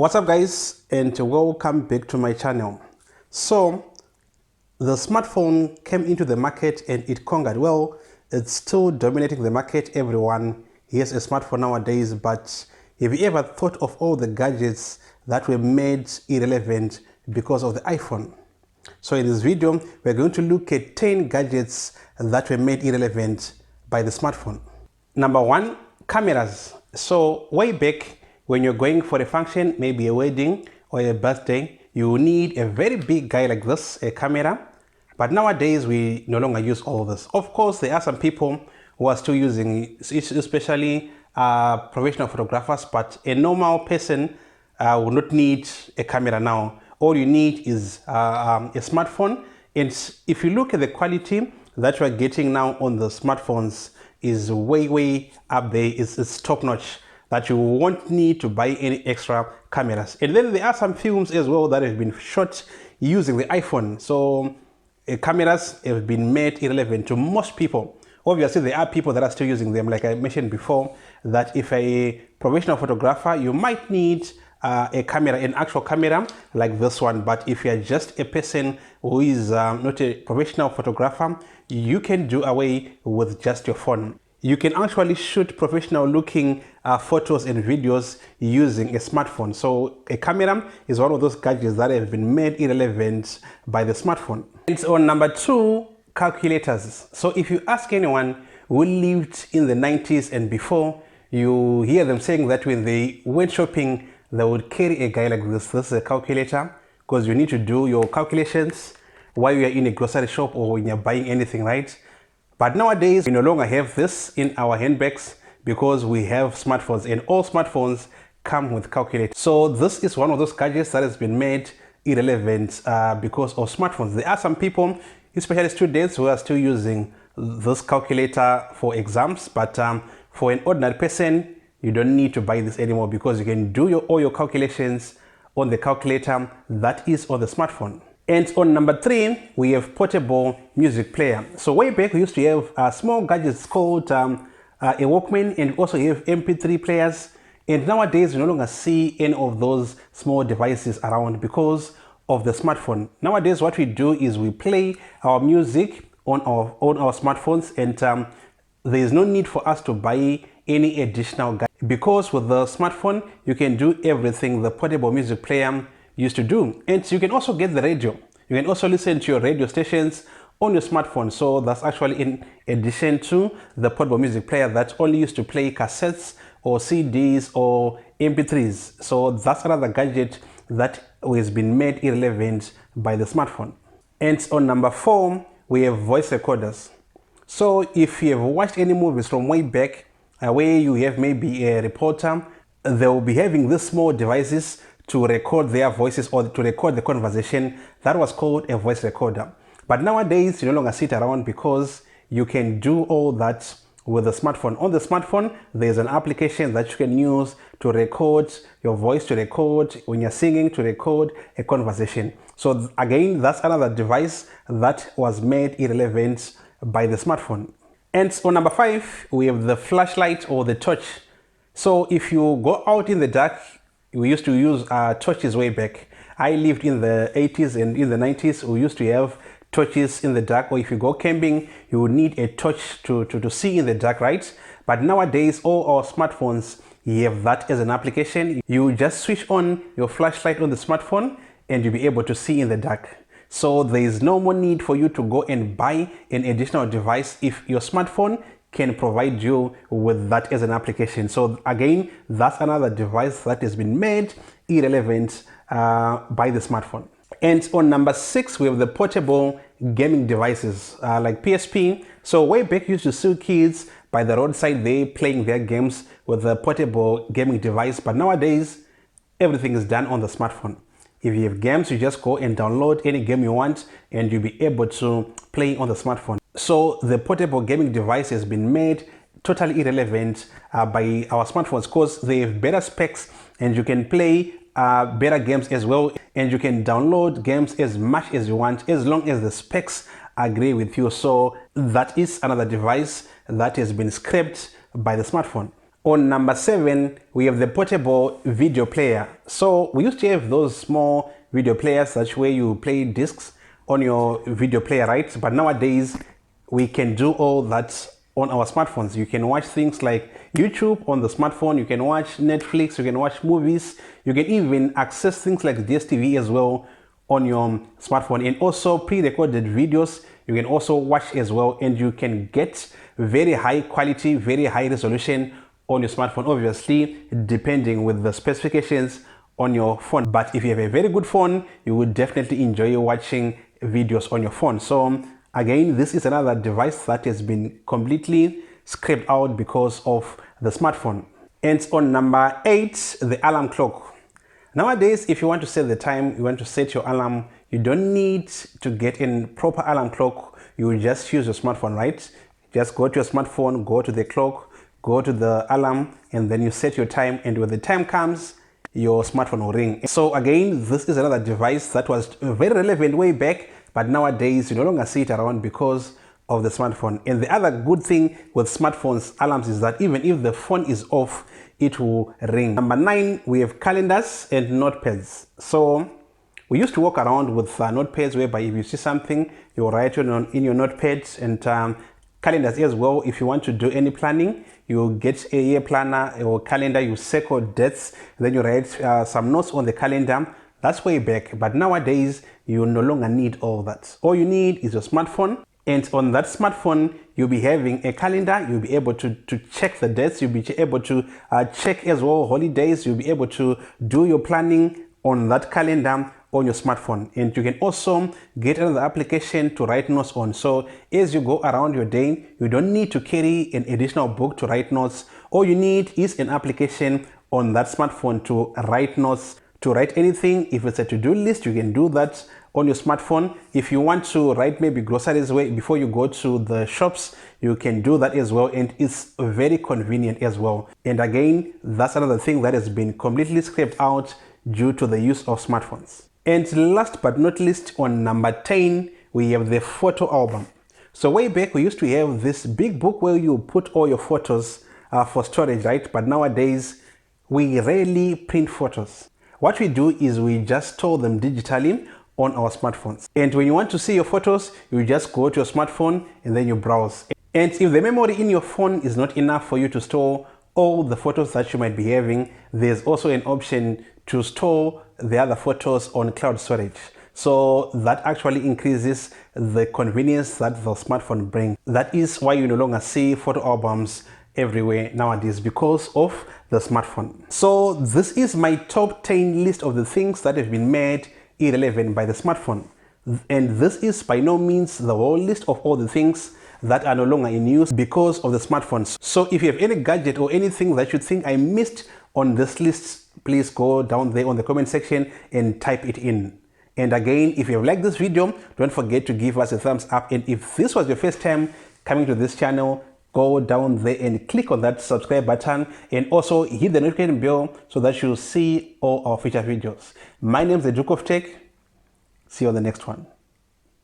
What's up guys, and welcome back to my channel. So the smartphone came into the market and it conquered. Well, it's still dominating the market. Everyone has a smartphone nowadays, but have you ever thought of all the gadgets that were made irrelevant because of the iPhone? So in this video we're going to look at 10 gadgets that were made irrelevant by the smartphone. Number 1, cameras. So way back, when you're going for a function, maybe a wedding or a birthday, you need a very big guy like this, a camera. But nowadays, we no longer use all of this. Of course, there are some people who are still using it, especially professional photographers, but a normal person will not need a camera now. All you need is a smartphone. And if you look at the quality that we're getting now on the smartphones is way up there. It's top notch, that you won't need to buy any extra cameras. And then there are some films as well that have been shot using the iPhone. So cameras have been made irrelevant to most people. Obviously, there are people that are still using them. Like I mentioned before, that if a professional photographer, you might need a camera, an actual camera like this one. But if you're just a person who is not a professional photographer, you can do away with just your phone. You can actually shoot professional looking photos and videos using a smartphone. So a camera is one of those gadgets that have been made irrelevant by the smartphone. It's on number 2, calculators. So if you ask anyone who lived in the 90s and before, you hear them saying that when they went shopping, they would carry a guy like this. This is a calculator, because you need to do your calculations while you're in a grocery shop or when you're buying anything, right? But nowadays, we no longer have this in our handbags because we have smartphones, and all smartphones come with calculators. So this is one of those gadgets that has been made irrelevant because of smartphones. There are some people, especially students, who are still using this calculator for exams, but for an ordinary person, you don't need to buy this anymore because you can do all your calculations on the calculator that is on the smartphone. And on number 3, we have portable music player. So way back, we used to have small gadgets called a Walkman, and also you have MP3 players. And nowadays, you no longer see any of those small devices around because of the smartphone. Nowadays, what we do is we play our music on our smartphones, and there is no need for us to buy any additional gadget, because with the smartphone, you can do everything the portable music player used to do. And you can also get the radio. You can also listen to your radio stations on your smartphone. So that's actually in addition to the portable music player that only used to play cassettes or CDs or MP3s. So that's another gadget that has been made irrelevant by the smartphone. And on number 4, we have voice recorders. So if you have watched any movies from way back, where you have maybe a reporter, they will be having these small devices to record their voices or to record the conversation. That was called a voice recorder. But nowadays, you no longer sit around because you can do all that with the smartphone. On the smartphone, there's an application that you can use to record your voice, to record when you're singing, to record a conversation. So again, that's another device that was made irrelevant by the smartphone. And on number 5, we have the flashlight or the torch. So if you go out in the dark, we used to use torches way back. I lived in the 80s and in the 90s. We used to have torches in the dark, or if you go camping, you would need a torch to see in the dark, right? But nowadays, all our smartphones, you have that as an application. You just switch on your flashlight on the smartphone and you'll be able to see in the dark. So there is no more need for you to go and buy an additional device if your smartphone can provide you with that as an application. So again, that's another device that has been made irrelevant by the smartphone. And on number 6, we have the portable gaming devices like PSP. So way back, you used to see kids by the roadside, they playing their games with the portable gaming device. But nowadays, everything is done on the smartphone. If you have games, you just go and download any game you want and you'll be able to play on the smartphone. So the portable gaming device has been made totally irrelevant by our smartphones because they have better specs and you can play better games as well, and you can download games as much as you want as long as the specs agree with you. So that is another device that has been scrapped by the smartphone. On number 7, we have the portable video player. So we used to have those small video players, such where you play discs on your video player, right? But nowadays we can do all that on our smartphones. You can watch things like YouTube on the smartphone, you can watch Netflix, you can watch movies, you can even access things like DSTV as well on your smartphone, and also pre-recorded videos you can also watch as well, and you can get very high quality, very high resolution on your smartphone, obviously depending with the specifications on your phone. But if you have a very good phone, you would definitely enjoy watching videos on your phone. So again, this is another device that has been completely scraped out because of the smartphone. And on number 8, the alarm clock. Nowadays, if you want to set the time, you want to set your alarm, you don't need to get in proper alarm clock. You will just use your smartphone, right? Just go to your smartphone, go to the clock, go to the alarm, and then you set your time, and when the time comes, your smartphone will ring. So again, this is another device that was very relevant way back, but nowadays you no longer see it around because of the smartphone. And the other good thing with smartphones alarms is that even if the phone is off, it will ring. Number 9, we have calendars and notepads. So we used to walk around with notepads, whereby if you see something, you write it in your notepads, and calendars as well. If you want to do any planning, you get a year planner or calendar, you circle dates, then you write some notes on the calendar. That's way back, but nowadays you no longer need all that. All you need is your smartphone, and on that smartphone you'll be having a calendar. You'll be able to check the dates, you'll be able to check as well holidays, you'll be able to do your planning on that calendar on your smartphone. And you can also get another application to write notes on. So as you go around your day, you don't need to carry an additional book to write notes. All you need is an application on that smartphone to write notes, to write anything. If it's a to-do list, you can do that on your smartphone. If you want to write maybe groceries before you go to the shops, you can do that as well, and it's very convenient as well. And again, that's another thing that has been completely scraped out due to the use of smartphones. And last but not least, on number 10, we have the photo album. So way back we used to have this big book where you put all your photos for storage, right? But nowadays we rarely print photos. What we do is we just store them digitally on our smartphones. And when you want to see your photos, you just go to your smartphone and then you browse. And if the memory in your phone is not enough for you to store all the photos that you might be having, there's also an option to store the other photos on cloud storage. So that actually increases the convenience that the smartphone brings. That is why you no longer see photo albums everywhere nowadays, because of the smartphone. So this is my top 10 list of the things that have been made irrelevant by the smartphone. And this is by no means the whole list of all the things that are no longer in use because of the smartphones. So if you have any gadget or anything that you think I missed on this list, please go down there on the comment section and type it in. And again, if you have liked this video, don't forget to give us a thumbs up. And if this was your first time coming to this channel, go down there and click on that subscribe button, and also hit the notification bell so that you'll see all our future videos. My name is the Duke of Tech. See you on the next one.